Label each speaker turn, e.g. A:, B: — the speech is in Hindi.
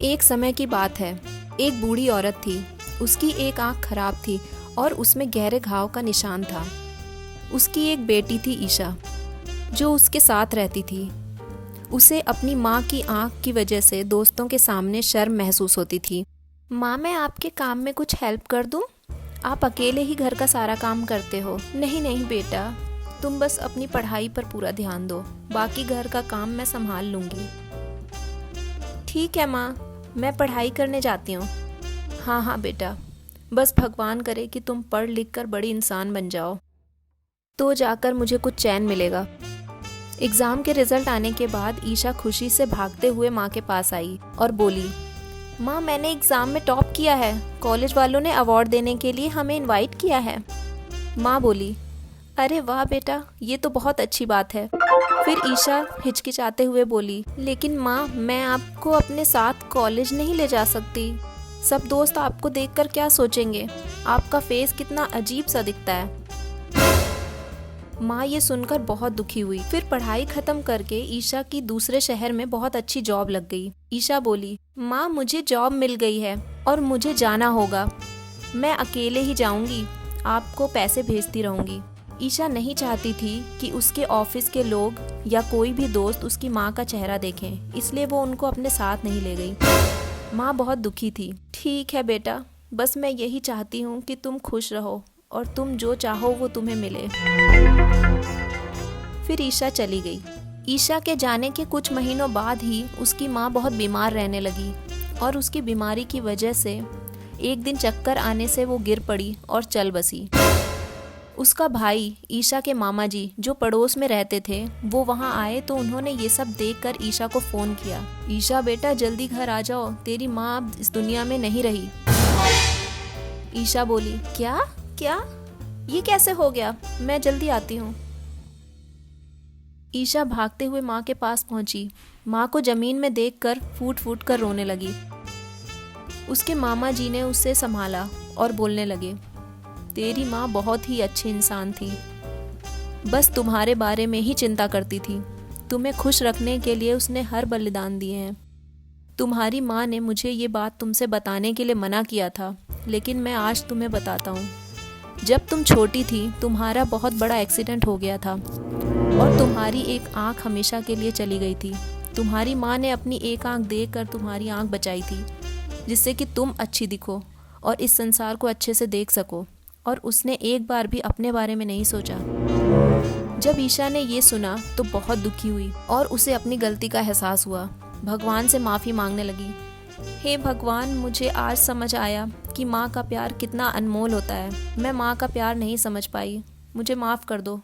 A: एक समय की बात है। एक बूढ़ी औरत थी। उसकी एक आंख खराब थी और उसमें गहरे घाव का निशान था। उसकी एक बेटी थी ईशा, जो उसके साथ रहती थी। उसे अपनी माँ की आंख की वजह से दोस्तों के सामने शर्म महसूस होती थी। माँ, मैं आपके काम में कुछ हेल्प कर दूँ? आप अकेले ही घर का सारा काम करते हो। नहीं नहीं बेटा, तुम बस अपनी पढ़ाई पर पूरा ध्यान दो, बाकी घर का काम मैं संभाल लूँगी। ठीक है माँ, मैं पढ़ाई करने जाती हूँ। हाँ हाँ बेटा, बस भगवान करे कि तुम पढ़ लिख कर बड़ी इंसान बन जाओ, तो जाकर मुझे कुछ चैन मिलेगा। एग्ज़ाम के रिजल्ट आने के बाद ईशा खुशी से भागते हुए माँ के पास आई और बोली, माँ मैंने एग्ज़ाम में टॉप किया है। कॉलेज वालों ने अवार्ड देने के लिए हमें इनवाइट किया है। माँ बोली, अरे वाह बेटा, ये तो बहुत अच्छी बात है। फिर ईशा हिचकिचाते हुए बोली, लेकिन माँ मैं आपको अपने साथ कॉलेज नहीं ले जा सकती। सब दोस्त आपको देखकर क्या सोचेंगे? आपका फेस कितना अजीब सा दिखता है। माँ ये सुनकर बहुत दुखी हुई। फिर पढ़ाई खत्म करके ईशा की दूसरे शहर में बहुत अच्छी जॉब लग गई। ईशा बोली, माँ मुझे जॉब मिल गई है और मुझे जाना होगा। मैं अकेले ही जाऊंगी, आपको पैसे भेजती रहूंगी। ईशा नहीं चाहती थी कि उसके ऑफिस के लोग या कोई भी दोस्त उसकी माँ का चेहरा देखें, इसलिए वो उनको अपने साथ नहीं ले गई। माँ बहुत दुखी थी। ठीक है बेटा, बस मैं यही चाहती हूँ कि तुम खुश रहो और तुम जो चाहो वो तुम्हें मिले। फिर ईशा चली गई। ईशा के जाने के कुछ महीनों बाद ही उसकी माँ बहुत बीमार रहने लगी और उसकी बीमारी की वजह से एक दिन चक्कर आने से वो गिर पड़ी और चल बसी। उसका भाई ईशा के मामा जी, जो पड़ोस में रहते थे, वो वहाँ आए तो उन्होंने ये सब देखकर ईशा को फ़ोन किया। ईशा बेटा जल्दी घर आ जाओ, तेरी माँ अब इस दुनिया में नहीं रही। ईशा बोली, क्या क्या, ये कैसे हो गया? मैं जल्दी आती हूँ। ईशा भागते हुए माँ के पास पहुँची। माँ को ज़मीन में देखकर फूट फूट कर रोने लगी। उसके मामा जी ने उसे संभाला और बोलने लगे, तेरी माँ बहुत ही अच्छी इंसान थी, बस तुम्हारे बारे में ही चिंता करती थी। तुम्हें खुश रखने के लिए उसने हर बलिदान दिए हैं। तुम्हारी माँ ने मुझे ये बात तुमसे बताने के लिए मना किया था, लेकिन मैं आज तुम्हें बताता हूँ। जब तुम छोटी थी, तुम्हारा बहुत बड़ा एक्सीडेंट हो गया था और तुम्हारी एक आँख हमेशा के लिए चली गई थी। तुम्हारी माँ ने अपनी एक आँख देकर तुम्हारी आँख बचाई थी, जिससे कि तुम अच्छी दिखो और इस संसार को अच्छे से देख सको। और उसने एक बार भी अपने बारे में नहीं सोचा। जब ईशा ने ये सुना तो बहुत दुखी हुई और उसे अपनी गलती का एहसास हुआ। भगवान से माफ़ी मांगने लगी। हे भगवान, मुझे आज समझ आया कि माँ का प्यार कितना अनमोल होता है। मैं माँ का प्यार नहीं समझ पाई, मुझे माफ़ कर दो।